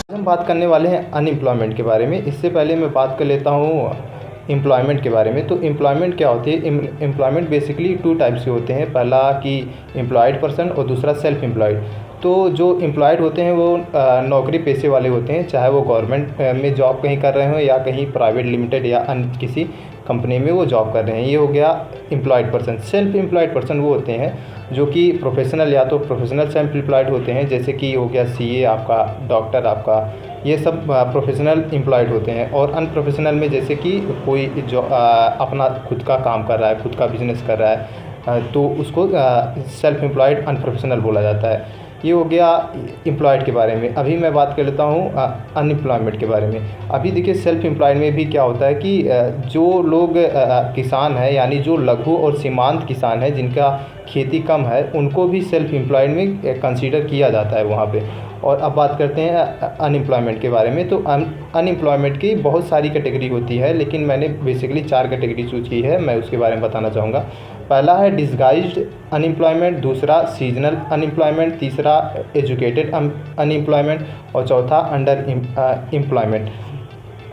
हम बात करने वाले हैं अनएम्प्लॉयमेंट के बारे में। इससे पहले मैं बात कर लेता हूँ एम्प्लॉयमेंट के बारे में। तो एम्प्लॉयमेंट क्या होती है? एम्प्लॉयमेंट बेसिकली 2 टाइप्स के होते हैं। पहला कि एम्प्लॉयड पर्सन और दूसरा सेल्फ एम्प्लॉयड। तो जो एम्प्लॉयड होते हैं वो नौकरी पेशे वाले होते हैं, चाहे वो गवर्नमेंट में जॉब कहीं कर रहे हो या कहीं प्राइवेट लिमिटेड या अन्य किसी कंपनी में वो जॉब कर रहे हैं। ये हो गया employed person. Self employed person वो होते हैं जो कि प्रोफेशनल या तो प्रोफेशनल सेल्फ एम्प्लॉयड होते हैं, जैसे कि हो गया सीए आपका, डॉक्टर आपका, ये सब प्रोफेशनल एम्प्लॉयड होते हैं। और अनप्रोफेशनल में जैसे कि कोई जो अपना खुद का काम कर रहा है, खुद का बिजनेस कर रहा है, तो उसको सेल्फ एम्प्लॉयड अनप्रोफेशनल बोला जाता है। ये हो गया एम्प्लॉयड के बारे में। अभी मैं बात कर लेता हूँ अनएम्प्लॉयमेंट के बारे में। अभी देखिए सेल्फ एम्प्लॉयड में भी क्या होता है कि जो लोग किसान हैं, यानी जो लघु और सीमांत किसान हैं जिनका खेती कम है, उनको भी सेल्फ एम्प्लॉयड में कंसीडर किया जाता है वहाँ पे। और अब बात करते हैं अनएम्प्लॉयमेंट के बारे में। तो अनएम्प्लॉयमेंट की बहुत सारी कैटेगरी होती है, लेकिन मैंने बेसिकली 4 कैटेगरी चूज़ की है, मैं उसके बारे में बताना चाहूँगा। पहला है डिसगाइज्ड अनएम्प्लॉयमेंट, दूसरा सीजनल अनएम्प्लॉयमेंट, तीसरा एजुकेटेड अनएम्प्लॉयमेंट और चौथा अंडर एम्प्लॉयमेंट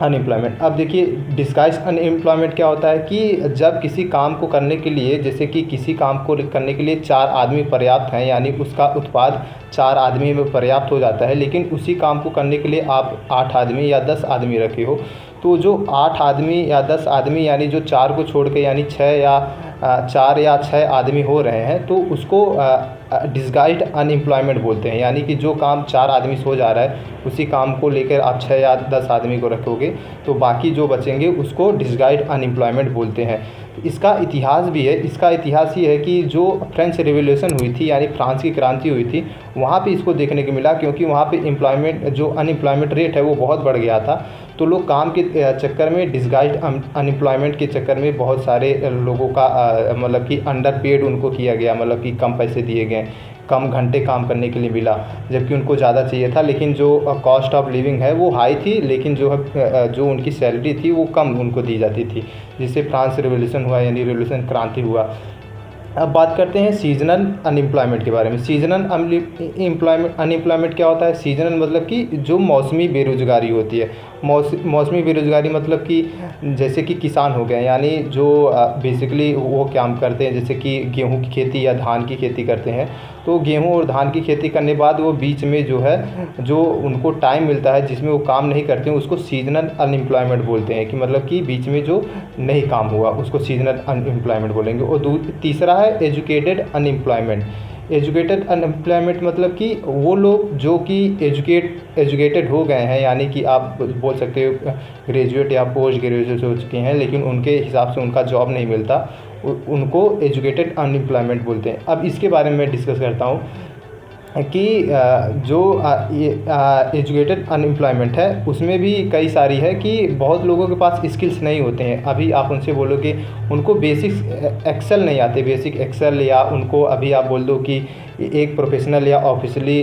अनएम्प्लॉयमेंट। अब देखिए डिस्गाइज अनएम्प्लॉयमेंट क्या होता है कि जब किसी काम को करने के लिए, जैसे कि किसी काम को करने के लिए 4 आदमी पर्याप्त हैं, यानी उसका उत्पाद 4 आदमी में पर्याप्त हो जाता है, लेकिन उसी काम को करने के लिए आप 8 आदमी या 10 आदमी रखे हो, तो जो 8 आदमी या 10 आदमी यानी जो 4 को छोड़ के यानी 4 या 6 आदमी हो रहे हैं, तो उसको डिसगाइज्ड अनएम्प्लॉयमेंट बोलते हैं। यानी कि जो काम 4 आदमी से हो जा रहा है, उसी काम को लेकर आप 6 या 10 आदमी को रखोगे, तो बाकी जो बचेंगे उसको डिसगाइज्ड अनएम्प्लॉयमेंट बोलते हैं। इसका इतिहास भी है। इसका इतिहास ये है कि जो फ्रेंच रिवॉल्यूशन हुई थी, यानी फ्रांस की क्रांति हुई थी, वहाँ पे इसको देखने को मिला, क्योंकि वहाँ पे एम्प्लॉयमेंट जो अनएम्प्लॉयमेंट रेट है वो बहुत बढ़ गया था। तो लोग काम के चक्कर में, डिसगाइज्ड अनएम्प्लॉयमेंट के चक्कर में बहुत सारे लोगों का मतलब कि अंडर पेड उनको किया गया, मतलब कि कम पैसे दिए गए, कम घंटे काम करने के लिए मिला, जबकि उनको ज़्यादा चाहिए था। लेकिन जो कॉस्ट ऑफ लिविंग है वो हाई थी, लेकिन जो उनकी सैलरी थी वो कम उनको दी जाती थी, जिससे फ्रांस रिवॉल्यूशन हुआ, यानी रिवॉल्यूशन क्रांति हुआ। अब बात करते हैं सीजनल अनएम्प्लॉयमेंट के बारे में। सीजनल अनएम्प्लॉयमेंट क्या होता है? सीजनल मतलब कि जो मौसमी बेरोज़गारी होती है। मौसमी बेरोज़गारी मतलब कि जैसे कि किसान हो गए, यानी जो बेसिकली वो काम करते हैं, जैसे कि गेहूं की खेती या धान की खेती करते हैं, तो गेहूं और धान की खेती करने के बाद वो बीच में जो है, जो उनको टाइम मिलता है जिसमें वो काम नहीं करते हैं, उसको सीजनल अनएम्प्लॉयमेंट बोलते हैं। कि मतलब कि बीच में जो नहीं काम हुआ उसको सीजनल अनएम्प्लॉयमेंट बोलेंगे। और तीसरा है एजुकेटेड अनएम्प्लॉयमेंट। एजुकेटेड अनएम्प्लॉयमेंट मतलब कि वो लोग जो कि एजुकेटेड हो गए हैं, यानी कि आप बोल सकते हो ग्रेजुएट या पोस्ट ग्रेजुएट हो चुके हैं, लेकिन उनके हिसाब से उनका जॉब नहीं मिलता, उनको एजुकेटेड अनएम्प्लॉयमेंट बोलते हैं। अब इसके बारे में डिस्कस करता हूँ कि जो एजुकेटेड अनएम्प्लॉयमेंट है उसमें भी कई सारी है कि बहुत लोगों के पास स्किल्स नहीं होते हैं। अभी आप उनसे बोलोगे, उनको बेसिक एक्सेल नहीं आते, बेसिक एक्सेल, या उनको अभी आप बोल दो कि एक प्रोफेशनल या ऑफिशियली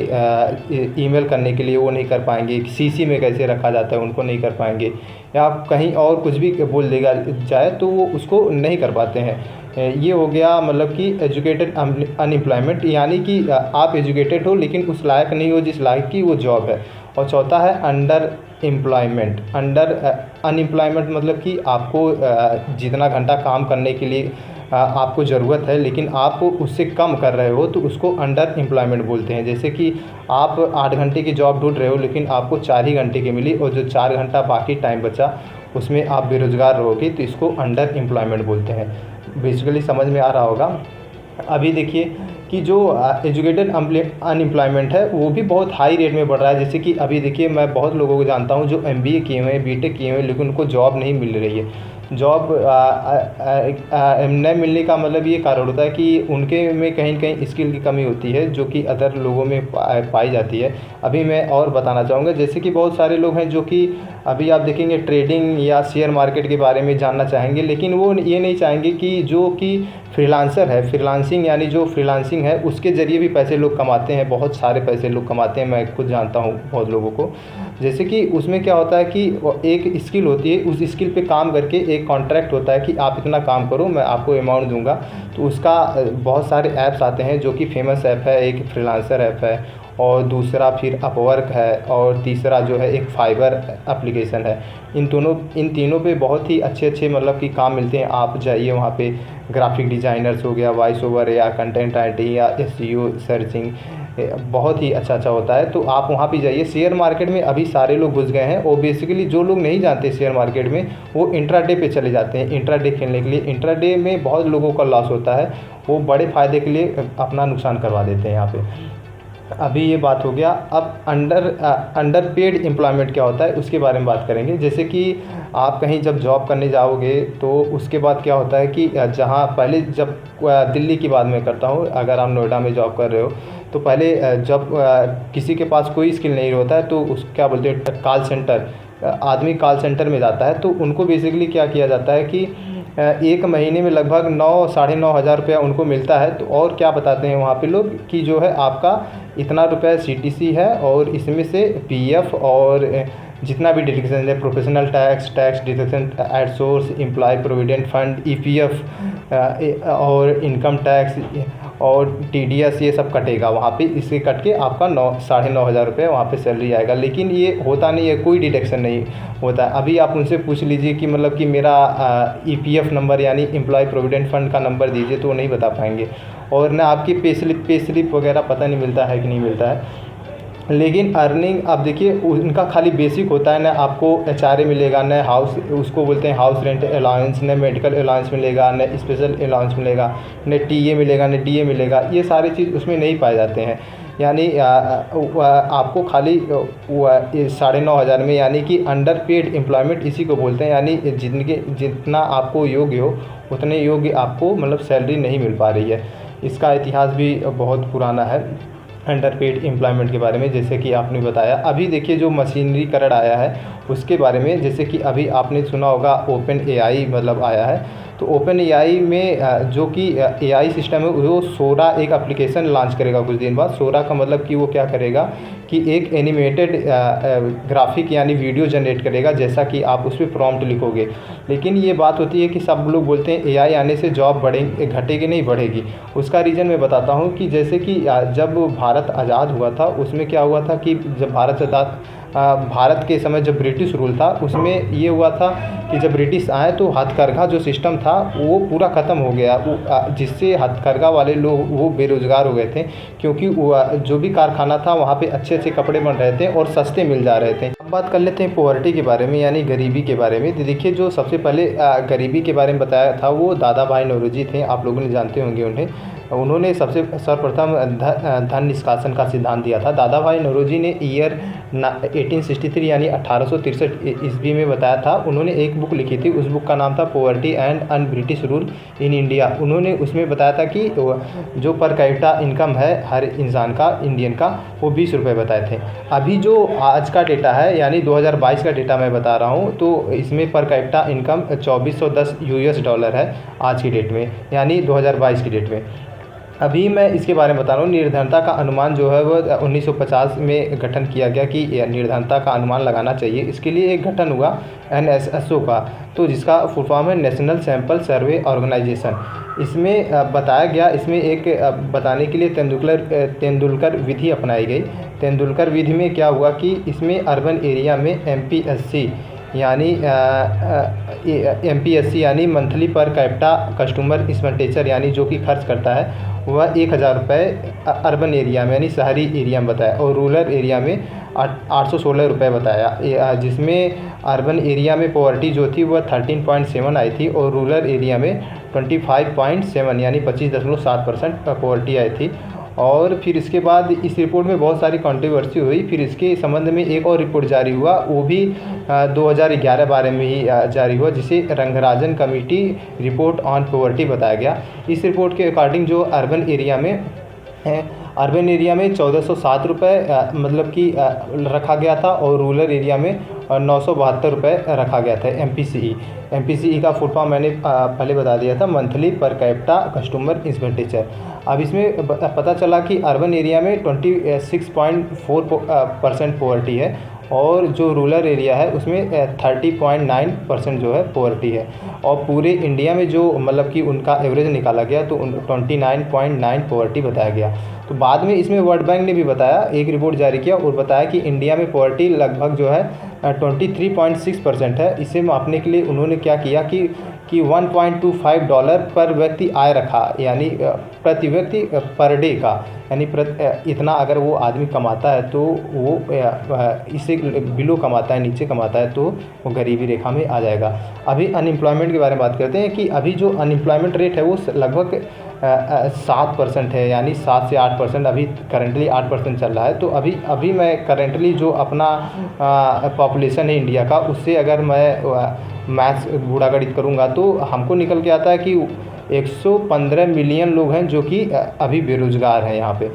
ईमेल करने के लिए वो नहीं कर पाएंगे, सीसी में कैसे रखा जाता है उनको नहीं कर पाएंगे, या आप कहीं और कुछ भी बोल देगा जाए तो वो उसको नहीं कर पाते हैं। ये हो गया मतलब कि एजुकेटेड अनएम्प्लॉयमेंट, यानी कि आप एजुकेटेड हो लेकिन उस लायक नहीं हो जिस लायक की वो जॉब है। और चौथा है अंडर एम्प्लॉयमेंट। अंडर अनएम्प्लॉयमेंट मतलब कि आपको जितना घंटा काम करने के लिए आपको ज़रूरत है, लेकिन आप उससे कम कर रहे हो, तो उसको अंडर एम्प्लॉयमेंट बोलते हैं। जैसे कि आप 8 घंटे की जॉब ढूंढ रहे हो, लेकिन आपको 4 ही घंटे की मिली, और जो 4 घंटा बाकी टाइम बचा उसमें आप बेरोज़गार रहोगे, तो इसको अंडर एम्प्लॉयमेंट बोलते हैं। बेसिकली समझ में आ रहा होगा। अभी देखिए कि जो एजुकेटेड अनएम्प्लॉयमेंट है वो भी बहुत हाई रेट में बढ़ रहा है। जैसे कि अभी देखिए मैं बहुत लोगों को जानता हूँ जो एमबीए किए हुए हैं, बीटेक किए हुए हैं, लेकिन उनको जॉब नहीं मिल रही है। जॉब नहीं मिलने का मतलब ये कारण होता है कि उनके में कहीं न कहीं स्किल की कमी होती है, जो कि अदर लोगों में पाई जाती है। अभी मैं और बताना चाहूँगा, जैसे कि बहुत सारे लोग हैं जो कि अभी आप देखेंगे ट्रेडिंग या शेयर मार्केट के बारे में जानना चाहेंगे, लेकिन वो ये नहीं चाहेंगे कि जो कि फ्रीलांसर है, फ्रीलांसिंग यानी जो फ्रीलांसिंग है उसके ज़रिए भी पैसे लोग कमाते हैं, बहुत सारे पैसे लोग कमाते हैं, मैं खुद जानता हूँ बहुत लोगों को। जैसे कि उसमें क्या होता है कि एक स्किल होती है, उस स्किल पे काम करके एक कॉन्ट्रैक्ट होता है कि आप इतना काम करो, मैं आपको अमाउंट दूंगा। तो उसका बहुत सारे ऐप्स आते हैं, जो कि फेमस ऐप है, एक फ्रीलांसर ऐप है और दूसरा फिर अपवर्क है और तीसरा जो है एक फाइबर एप्लीकेशन है। इन तीनों पे बहुत ही अच्छे अच्छे मतलब कि काम मिलते हैं। आप जाइए वहाँ पे, ग्राफिक डिज़ाइनर्स हो गया, वॉइस ओवर या कंटेंट राइटिंग या एसईओ सर्चिंग, बहुत ही अच्छा अच्छा होता है। तो आप वहाँ पे जाइए। शेयर मार्केट में अभी सारे लोग घुस गए हैं और बेसिकली जो लोग नहीं जानते शेयर मार्केट में, वो इंट्राडे पे चले जाते हैं इंट्राडे खेलने के लिए। इंट्राडे में बहुत लोगों का लॉस होता है, वो बड़े फ़ायदे के लिए अपना नुकसान करवा देते हैं यहाँ पे। अभी ये बात हो गया। अब अंडर पेड एम्प्लॉयमेंट क्या होता है उसके बारे में बात करेंगे। जैसे कि आप कहीं जब जॉब करने जाओगे तो उसके बाद क्या होता है कि जहाँ पहले जब दिल्ली की बात मैं करता हूँ, अगर आप नोएडा में जॉब कर रहे हो तो पहले जब किसी के पास कोई स्किल नहीं होता है तो उस क्या बोलते हैं कॉल सेंटर, आदमी कॉल सेंटर में जाता है। तो उनको बेसिकली क्या किया जाता है कि एक महीने में लगभग 9-9.5 हज़ार रुपया उनको मिलता है। तो और क्या बताते हैं वहाँ पे लोग कि जो है आपका इतना रुपया सीटीसी है और इसमें से पीएफ और जितना भी डिडक्शन है, प्रोफेशनल टैक्स डिडक्शन, एडसोर्स, एम्प्लॉय प्रोविडेंट फंड, ईपीएफ और इनकम टैक्स और टीडीएस, ये सब कटेगा वहाँ पे। इससे कट के आपका 9-9.5 हज़ार रुपये वहाँ पे सैलरी आएगा। लेकिन ये होता नहीं है, कोई डिडक्शन नहीं होता है। अभी आप उनसे पूछ लीजिए कि मतलब कि मेरा ईपीएफ नंबर यानी एम्प्लॉय प्रोविडेंट फंड का नंबर दीजिए, तो वो नहीं बता पाएंगे। और ना आपकी पे स्लिप वगैरह पता नहीं मिलता है कि नहीं मिलता है। लेकिन अर्निंग अब देखिए उनका खाली बेसिक होता है, ना आपको एचआरए मिलेगा, न हाउस, उसको बोलते हैं हाउस रेंट अलाउंस, न मेडिकल अलाउंस मिलेगा, न स्पेशल अलाउंस मिलेगा, न टीए मिलेगा, न डीए मिलेगा। ये सारी चीज़ उसमें नहीं पाए जाते हैं। यानी आपको खाली 9.5 हज़ार में, यानी कि अंडर पेड एम्प्लॉयमेंट इसी को बोलते हैं। यानी जितना आपको योग्य हो उतने योग्य आपको मतलब सैलरी नहीं मिल पा रही है। इसका इतिहास भी बहुत पुराना है अंडर पेड एम्प्लॉयमेंट के बारे में। जैसे कि आपने बताया, अभी देखिए जो मशीनरीकरण आया है उसके बारे में, जैसे कि अभी आपने सुना होगा ओपन एआई मतलब आया है। तो ओपन एआई में जो कि एआई सिस्टम है, वो सोरा एक एप्लीकेशन लॉन्च करेगा कुछ दिन बाद। सोरा का मतलब कि वो क्या करेगा कि एक एनिमेटेड ग्राफिक यानी वीडियो जनरेट करेगा, जैसा कि आप उस पर प्रॉम्प्ट लिखोगे। लेकिन ये बात होती है कि सब लोग बोलते हैं एआई आने से जॉब बढ़ेगी, घटेगी नहीं बढ़ेगी। उसका रीज़न मैं बताता हूँ कि जैसे कि जब भारत आज़ाद हुआ था उसमें क्या हुआ था कि जब भारत के समय जब ब्रिटिश रूल था उसमें ये हुआ था कि जब ब्रिटिश आए तो हथकरघा जो सिस्टम था वो पूरा ख़त्म हो गया, जिससे हथकरघा वाले लोग वो बेरोज़गार हो गए थे, क्योंकि जो भी कारखाना था वहाँ पे अच्छे अच्छे कपड़े बन रहे थे और सस्ते मिल जा रहे थे। अब बात कर लेते हैं पॉवर्टी के बारे में, यानी गरीबी के बारे में। देखिए जो सबसे पहले गरीबी के बारे में बताया था वो दादा भाई नौरोजी थे, आप लोगों ने जानते होंगे उन्हें। उन्होंने सबसे सर्वप्रथम धन निष्कासन का सिद्धांत दिया था। दादा भाई नौरोजी ने ईयर 1863 यानी 1863 ईस्वी में बताया था। उन्होंने एक बुक लिखी थी, उस बुक का नाम था poverty and un British rule in India. उन्होंने उसमें बताया था कि जो पर कैपिटा इनकम है हर इंसान का, इंडियन का, वो 20 रुपये बताए थे। अभी जो आज का डेटा है यानी 2022 का डेटा मैं बता रहा हूँ, तो इसमें per capita income 2410 US dollar है आज की डेट में, यानी 2022 की डेट में। अभी मैं इसके बारे में बता रहा हूँ। निर्धनता का अनुमान जो है वो 1950 में गठन किया गया कि निर्धनता का अनुमान लगाना चाहिए। इसके लिए एक गठन हुआ NSSO का, तो जिसका फुल फॉर्म है नेशनल सैंपल सर्वे ऑर्गेनाइजेशन। इसमें बताया गया, इसमें एक बताने के लिए तेंदुलकर विधि अपनाई गई। तेंदुलकर विधि में क्या हुआ कि इसमें अर्बन एरिया में MPSC यानी monthly per capita customer expenditure यानी जो कि खर्च करता है वह 1000 रुपये अर्बन एरिया में यानी शहरी एरिया में बताया, और रूरल एरिया में 816 रुपये बताया। जिसमें अर्बन एरिया में पॉवर्टी जो थी वह 13.7 आई थी और रूरल एरिया में 25.7 यानी 25.7% पॉवर्टी आई थी। और फिर इसके बाद इस रिपोर्ट में बहुत सारी कंट्रोवर्सी हुई। फिर इसके संबंध में एक और रिपोर्ट जारी हुआ, वो भी 2011 बारे में ही जारी हुआ, जिसे Rangarajan committee report on poverty बताया गया। इस रिपोर्ट के अकॉर्डिंग जो अर्बन एरिया में 1407 रुपये मतलब कि रखा गया था और रूरल एरिया में 972 रुपये रखा गया था। MPCE का फुल फॉर्म मैंने पहले बता दिया था, monthly per capita customer expenditure. अब इसमें पता चला कि अर्बन एरिया में 26.4% पॉवर्टी है और जो रूरल एरिया है उसमें 30.9% जो है पॉवर्टी है। और पूरे इंडिया में जो मतलब कि उनका एवरेज निकाला गया तो 29.9 पॉवर्टी बताया गया। तो बाद में इसमें वर्ल्ड बैंक ने भी बताया, एक रिपोर्ट जारी किया और बताया कि इंडिया में पॉवर्टी लगभग जो है 23.6% है। इसे मापने के लिए उन्होंने क्या किया कि $1.25 पर व्यक्ति आय रखा, यानी प्रति व्यक्ति पर डे का, यानी इतना अगर वो आदमी कमाता है तो वो इससे बिलो कमाता है, नीचे कमाता है तो वो गरीबी रेखा में आ जाएगा। अभी अनएम्प्लॉयमेंट के बारे में बात करते हैं कि अभी जो अनएम्प्लॉयमेंट रेट है वो लगभग 7% है, यानी 7 से 8%। अभी करंटली 8% चल रहा है। तो अभी मैं करंटली जो अपना पॉपुलेशन है इंडिया का, उससे अगर मैं मैथ्स बूढ़ा गणित करूँगा तो हमको निकल के आता है कि 115 मिलियन लोग हैं जो कि अभी बेरोज़गार हैं यहाँ पे।